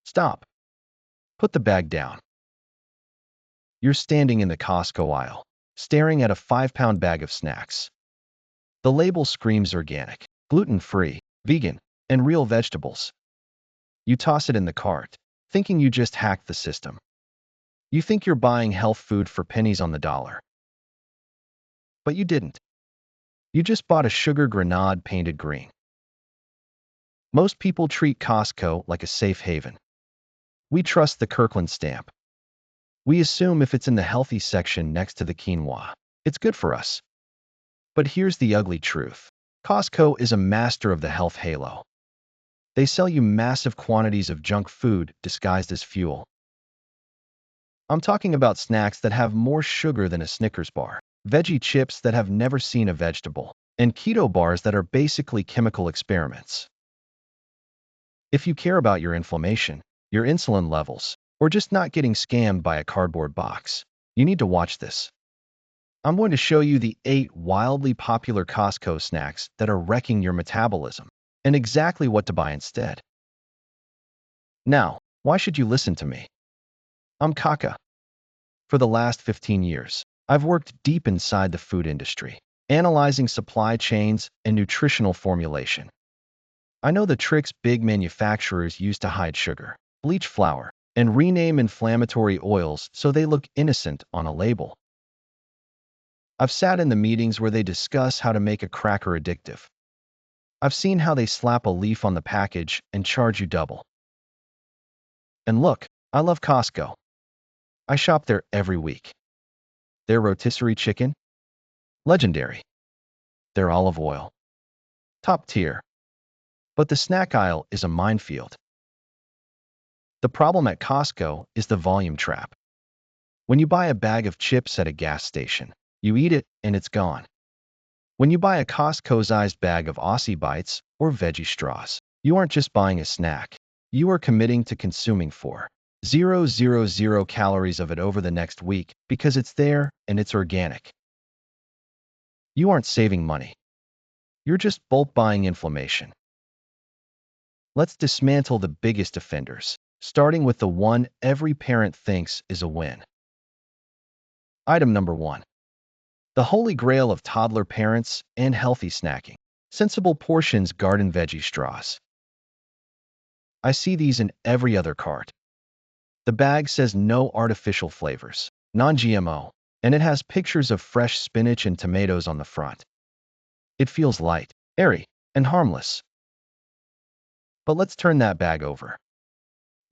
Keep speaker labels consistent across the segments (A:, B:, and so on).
A: Stop. Put the bag down. You're standing in the Costco aisle, staring at a 5-pound bag of snacks. The label screams organic, gluten-free, vegan, and real vegetables. You toss it in the cart, thinking you just hacked the system. You think you're buying health food for pennies on the dollar. But you didn't. You just bought a sugar grenade painted green. Most people treat Costco like a safe haven. We trust the Kirkland stamp. We assume if it's in the healthy section next to the quinoa, it's good for us. But here's the ugly truth. Costco is a master of the health halo. They sell you massive quantities of junk food disguised as fuel. I'm talking about snacks that have more sugar than a Snickers bar, veggie chips that have never seen a vegetable, and keto bars that are basically chemical experiments. If you care about your inflammation, your insulin levels, or just not getting scammed by a cardboard box, you need to watch this. I'm going to show you the 8 wildly popular Costco snacks that are wrecking your metabolism, and exactly what to buy instead. Now, why should you listen to me? I'm Kaka. For the last 15 years, I've worked deep inside the food industry, analyzing supply chains and nutritional formulation. I know the tricks big manufacturers use to hide sugar, bleach flour, and rename inflammatory oils so they look innocent on a label. I've sat in the meetings where they discuss how to make a cracker addictive. I've seen how they slap a leaf on the package and charge you double. And look, I love Costco. I shop there every week. Their rotisserie chicken? Legendary. Their olive oil? Top tier. But the snack aisle is a minefield. The problem at Costco is the volume trap. When you buy a bag of chips at a gas station, you eat it and it's gone. When you buy a Costco-sized bag of Aussie Bites or veggie straws, you aren't just buying a snack. You are committing to consuming 4,000 calories of it over the next week because it's there and it's organic. You aren't saving money. You're just bulk buying inflammation. Let's dismantle the biggest offenders, starting with the one every parent thinks is a win. Item number 1. The holy grail of toddler parents and healthy snacking. Sensible Portions garden veggie straws. I see these in every other cart. The bag says no artificial flavors, non-GMO, and it has pictures of fresh spinach and tomatoes on the front. It feels light, airy, and harmless. But let's turn that bag over.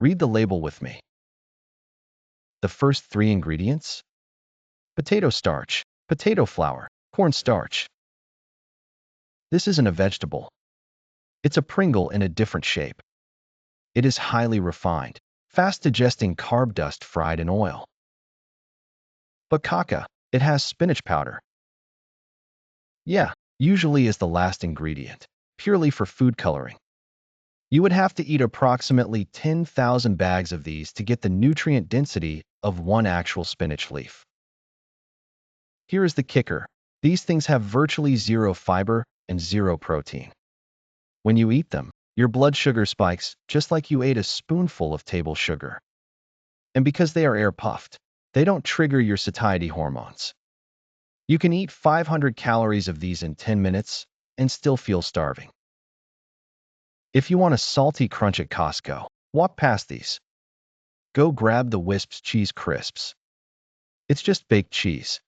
A: Read the label with me. The first 3 ingredients? Potato starch, potato flour, corn starch. This isn't a vegetable. It's a Pringle in a different shape. It is highly refined, fast-digesting carb dust fried in oil. But Kaka, it has spinach powder. Yeah, usually is the last ingredient, purely for food coloring. You would have to eat approximately 10,000 bags of these to get the nutrient density of one actual spinach leaf. Here is the kicker. These things have virtually 0 fiber and 0 protein. When you eat them, your blood sugar spikes just like you ate a spoonful of table sugar. And because they are air-puffed, they don't trigger your satiety hormones. You can eat 500 calories of these in 10 minutes and still feel starving. If you want a salty crunch at Costco, walk past these. Go grab the Wisps Cheese Crisps. It's just baked cheese.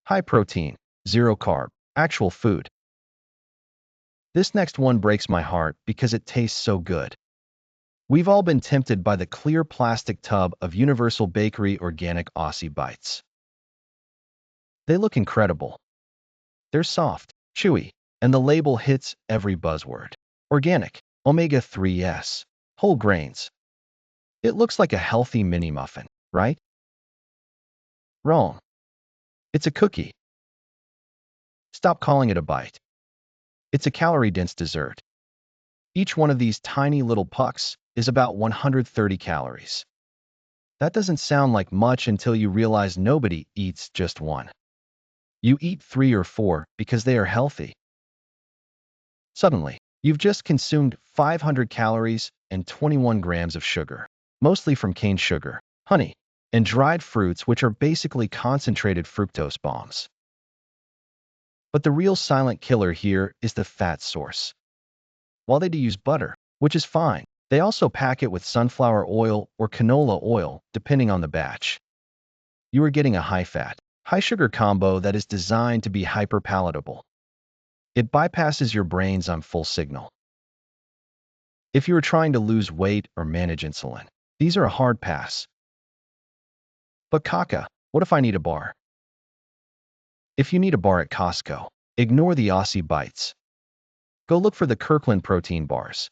A: High protein, 0 carb, actual food. This next one breaks my heart because it tastes so good. We've all been tempted by the clear plastic tub of Universal Bakery organic Aussie Bites. They look incredible. They're soft, chewy, and the label hits every buzzword. Organic, omega-3s, whole grains. It looks like a healthy mini muffin, right? Wrong. It's a cookie. Stop calling it a bite. It's a calorie-dense dessert. Each one of these tiny little pucks is about 130 calories. That doesn't sound like much until you realize nobody eats just one. You eat 3 or 4 because they are healthy. Suddenly, you've just consumed 500 calories and 21 grams of sugar, mostly from cane sugar, honey, and dried fruits, which are basically concentrated fructose bombs. But the real silent killer here is the fat source. While they do use butter, which is fine, they also pack it with sunflower oil or canola oil, depending on the batch. You are getting a high-fat, high-sugar combo that is designed to be hyper-palatable. It bypasses your brain's "I'm full" signal. If you are trying to lose weight or manage insulin, these are a hard pass. But Kaka, what if I need a bar? If you need a bar at Costco, ignore the Aussie bites. Go look for the Kirkland protein bars.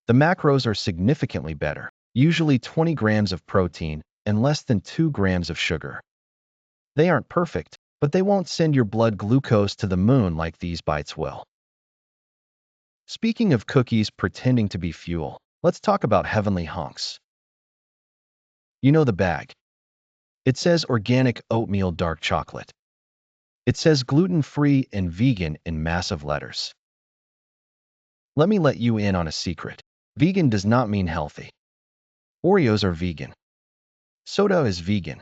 A: The macros are significantly better, usually 20 grams of protein and less than 2 grams of sugar. They aren't perfect, but they won't send your blood glucose to the moon like these bites will. Speaking of cookies pretending to be fuel, let's talk about Heavenly Hunks. You know the bag. It says organic oatmeal dark chocolate. It says gluten-free and vegan in massive letters. Let me let you in on a secret. Vegan does not mean healthy. Oreos are vegan. Soda is vegan.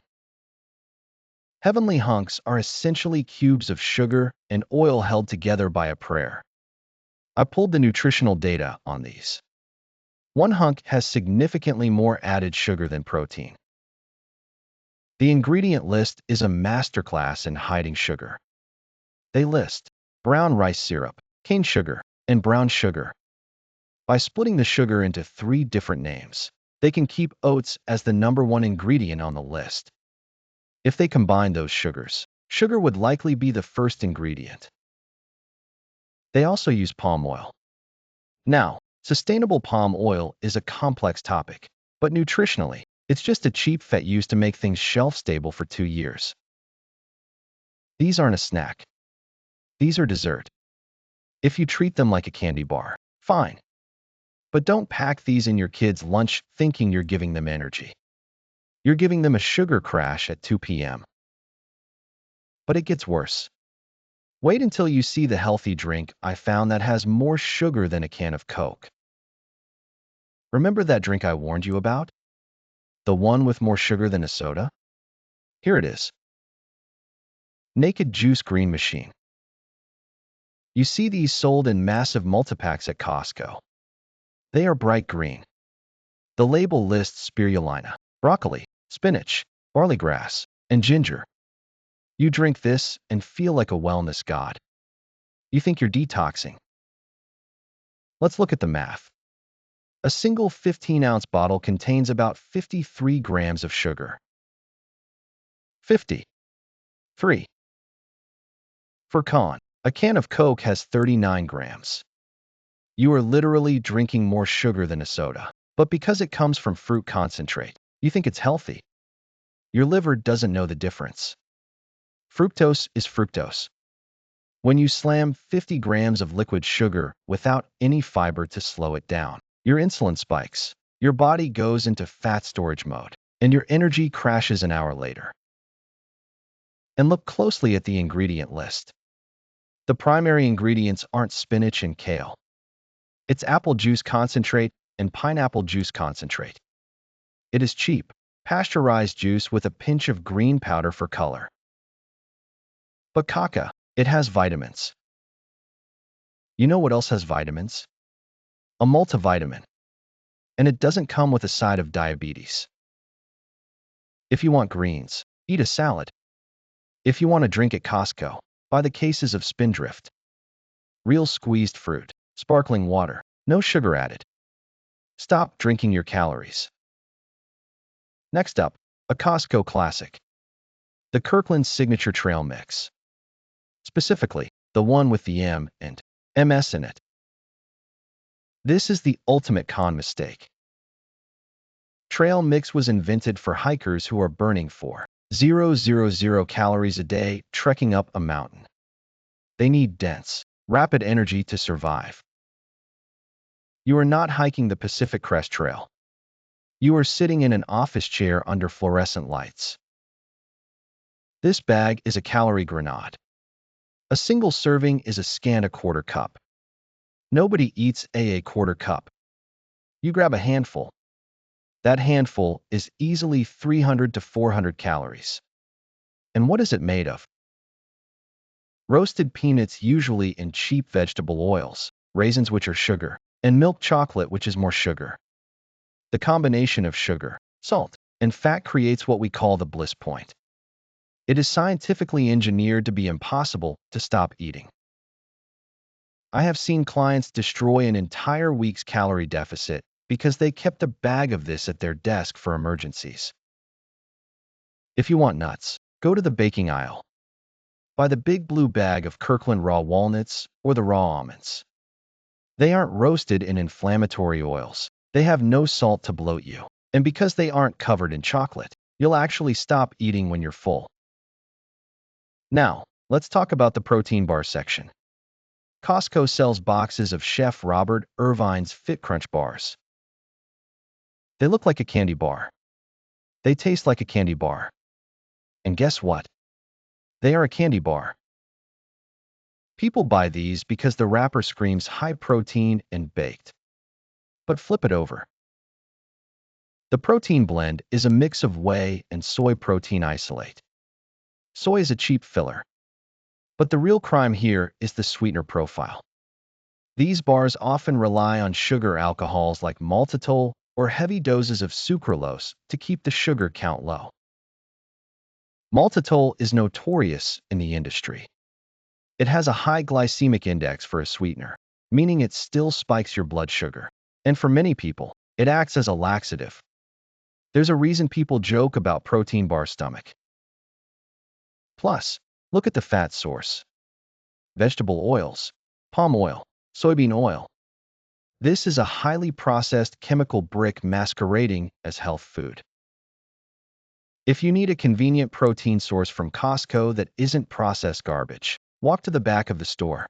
A: Heavenly Hunks are essentially cubes of sugar and oil held together by a prayer. I pulled the nutritional data on these. One hunk has significantly more added sugar than protein. The ingredient list is a masterclass in hiding sugar. They list brown rice syrup, cane sugar, and brown sugar. By splitting the sugar into 3 different names, they can keep oats as the #1 ingredient on the list. If they combine those sugars, sugar would likely be the first ingredient. They also use palm oil. Now, sustainable palm oil is a complex topic, but nutritionally, it's just a cheap fat used to make things shelf-stable for 2 years. These aren't a snack. These are dessert. If you treat them like a candy bar, fine. But don't pack these in your kids' lunch thinking you're giving them energy. You're giving them a sugar crash at 2 p.m. But it gets worse. Wait until you see the healthy drink I found that has more sugar than a can of Coke. Remember that drink I warned you about? The one with more sugar than a soda? Here it is. Naked Juice Green Machine. You see these sold in massive multipacks at Costco. They are bright green. The label lists spirulina, broccoli, spinach, barley grass, and ginger. You drink this and feel like a wellness god. You think you're detoxing. Let's look at the math. A single 15-ounce bottle contains about 53 grams of sugar. 53. For con, a can of Coke has 39 grams. You are literally drinking more sugar than a soda, but because it comes from fruit concentrate, you think it's healthy. Your liver doesn't know the difference. Fructose is fructose. When you slam 50 grams of liquid sugar without any fiber to slow it down, your insulin spikes, your body goes into fat storage mode, and your energy crashes an hour later. And look closely at the ingredient list. The primary ingredients aren't spinach and kale. It's apple juice concentrate and pineapple juice concentrate. It is cheap, pasteurized juice with a pinch of green powder for color. But Kaka, it has vitamins. You know what else has vitamins? A multivitamin. And it doesn't come with a side of diabetes. If you want greens, eat a salad. If you want a drink at Costco, buy the cases of Spindrift. Real squeezed fruit, sparkling water, no sugar added. Stop drinking your calories. Next up, a Costco classic. The Kirkland Signature Trail Mix. Specifically, the one with the M and MS in it. This is the ultimate con mistake. Trail Mix was invented for hikers who are burning 4,000 calories a day trekking up a mountain. They need dense, rapid energy to survive. You are not hiking the Pacific Crest Trail. You are sitting in an office chair under fluorescent lights. This bag is a calorie grenade. A single serving is a scant a quarter cup. Nobody eats a quarter cup. You grab a handful. That handful is easily 300 to 400 calories. And what is it made of? Roasted peanuts, usually in cheap vegetable oils, raisins, which are sugar, and milk chocolate, which is more sugar. The combination of sugar, salt, and fat creates what we call the bliss point. It is scientifically engineered to be impossible to stop eating. I have seen clients destroy an entire week's calorie deficit because they kept a bag of this at their desk for emergencies. If you want nuts, go to the baking aisle. Buy the big blue bag of Kirkland raw walnuts or the raw almonds. They aren't roasted in inflammatory oils. They have no salt to bloat you. And because they aren't covered in chocolate, you'll actually stop eating when you're full. Now, let's talk about the protein bar section. Costco sells boxes of Chef Robert Irvine's Fit Crunch bars. They look like a candy bar. They taste like a candy bar. And guess what? They are a candy bar. People buy these because the wrapper screams high protein and baked. But flip it over. The protein blend is a mix of whey and soy protein isolate. Soy is a cheap filler. But the real crime here is the sweetener profile. These bars often rely on sugar alcohols like maltitol or heavy doses of sucralose to keep the sugar count low. Maltitol is notorious in the industry. It has a high glycemic index for a sweetener, meaning it still spikes your blood sugar. And for many people, it acts as a laxative. There's a reason people joke about protein bar stomach. Plus, look at the fat source. Vegetable oils, palm oil, soybean oil. This is a highly processed chemical brick masquerading as health food. If you need a convenient protein source from Costco that isn't processed garbage, walk to the back of the store.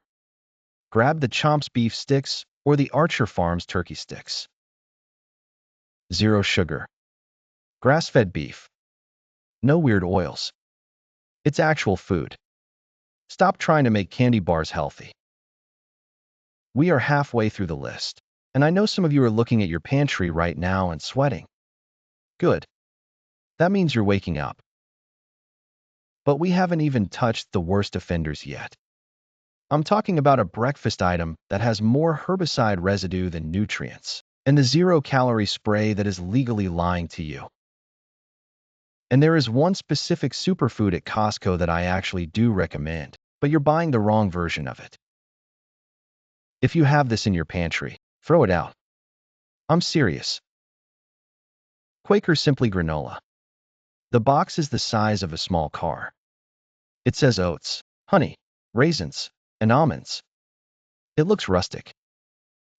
A: Grab the Chomps beef sticks or the Archer Farms turkey sticks. Zero sugar. Grass-fed beef. No weird oils. It's actual food. Stop trying to make candy bars healthy. We are halfway through the list, and I know some of you are looking at your pantry right now and sweating. Good. That means you're waking up. But we haven't even touched the worst offenders yet. I'm talking about a breakfast item that has more herbicide residue than nutrients, and the zero-calorie spray that is legally lying to you. And there is one specific superfood at Costco that I actually do recommend, but you're buying the wrong version of it. If you have this in your pantry, throw it out. I'm serious. Quaker Simply Granola. The box is the size of a small car. It says oats, honey, raisins, and almonds. It looks rustic.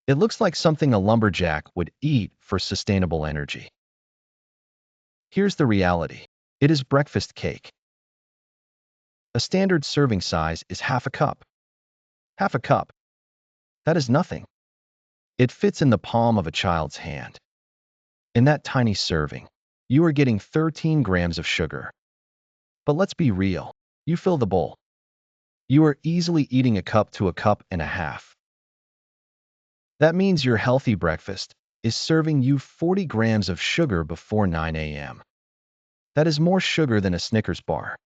A: It looks like something a lumberjack would eat for sustainable energy. Here's the reality. It is breakfast cake. A standard serving size is half a cup. Half a cup. That is nothing. It fits in the palm of a child's hand. In that tiny serving, you are getting 13 grams of sugar. But let's be real. You fill the bowl. You are easily eating a cup to a cup and a half. That means your healthy breakfast is serving you 40 grams of sugar before 9 a.m. That is more sugar than a Snickers bar.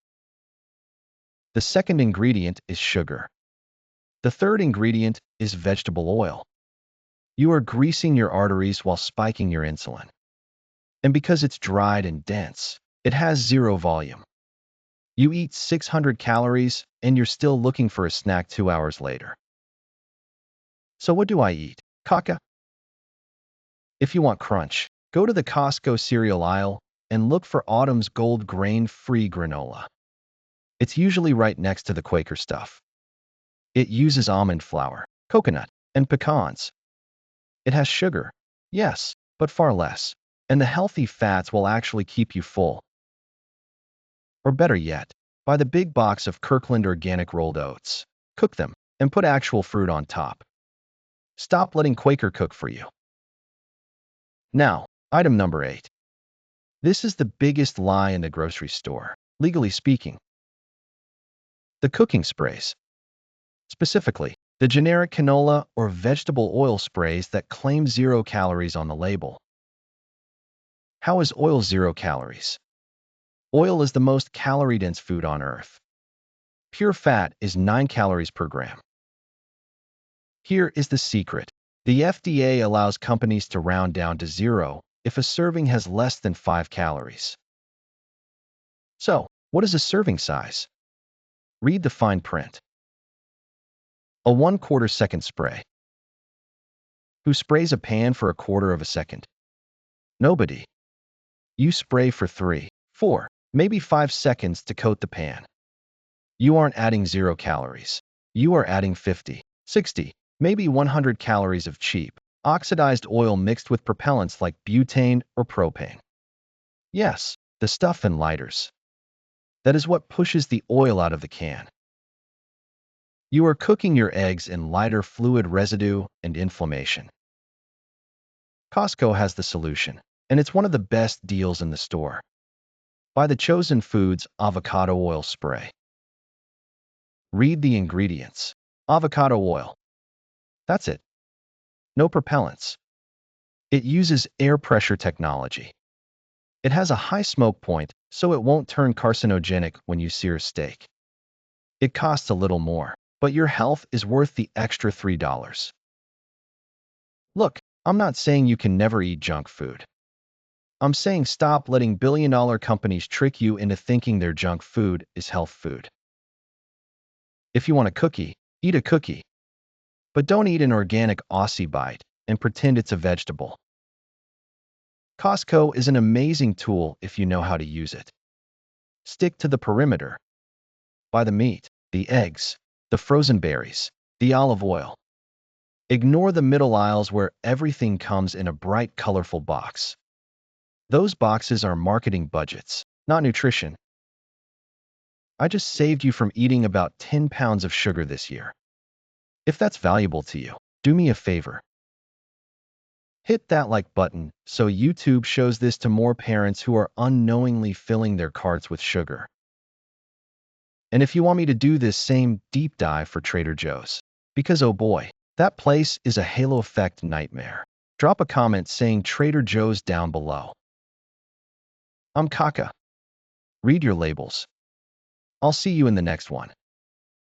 A: The second ingredient is sugar. The third ingredient is vegetable oil. You are greasing your arteries while spiking your insulin. And because it's dried and dense, it has zero volume. You eat 600 calories and you're still looking for a snack 2 hours later. So what do I eat? Caca? If you want crunch, go to the Costco cereal aisle and look for Autumn's Gold grain-free granola. It's usually right next to the Quaker stuff. It uses almond flour, coconut, and pecans. It has sugar, yes, but far less. And the healthy fats will actually keep you full. Or better yet, buy the big box of Kirkland organic rolled oats. Cook them, and put actual fruit on top. Stop letting Quaker cook for you. Now, item number 8. This is the biggest lie in the grocery store, legally speaking. The cooking sprays. Specifically, The generic canola or vegetable oil sprays that claim 0 calories on the label. How is oil 0 calories? Oil is the most calorie-dense food on Earth. Pure fat is 9 calories per gram. Here is the secret. The FDA allows companies to round down to 0 if a serving has less than 5 calories. So, what is a serving size? Read the fine print. A 1/4 second spray. Who sprays a pan for a quarter of a second? Nobody. You spray for 3, 4, maybe 5 seconds to coat the pan. You aren't adding 0 calories. You are adding 50, 60, maybe 100 calories of cheap, oxidized oil mixed with propellants like butane or propane. Yes, the stuff in lighters. That is what pushes the oil out of the can. You are cooking your eggs in lighter fluid residue and inflammation. Costco has the solution, and it's one of the best deals in the store. Buy the Chosen Foods avocado oil spray. Read the ingredients. Avocado oil. That's it. No propellants. It uses air pressure technology. It has a high smoke point, so it won't turn carcinogenic when you sear steak. It costs a little more, but your health is worth the extra $3. Look, I'm not saying you can never eat junk food. I'm saying stop letting billion-dollar companies trick you into thinking their junk food is health food. If you want a cookie, eat a cookie. But don't eat an organic Aussie bite and pretend it's a vegetable. Costco is an amazing tool if you know how to use it. Stick to the perimeter. Buy the meat, the eggs, the frozen berries, the olive oil. Ignore the middle aisles where everything comes in a bright, colorful box. Those boxes are marketing budgets, not nutrition. I just saved you from eating about 10 pounds of sugar this year. If that's valuable to you, do me a favor. Hit that like button so YouTube shows this to more parents who are unknowingly filling their carts with sugar. And if you want me to do this same deep dive for Trader Joe's, because oh boy, that place is a halo effect nightmare, drop a comment saying Trader Joe's down below. I'm Kaka. Read your labels. I'll see you in the next one.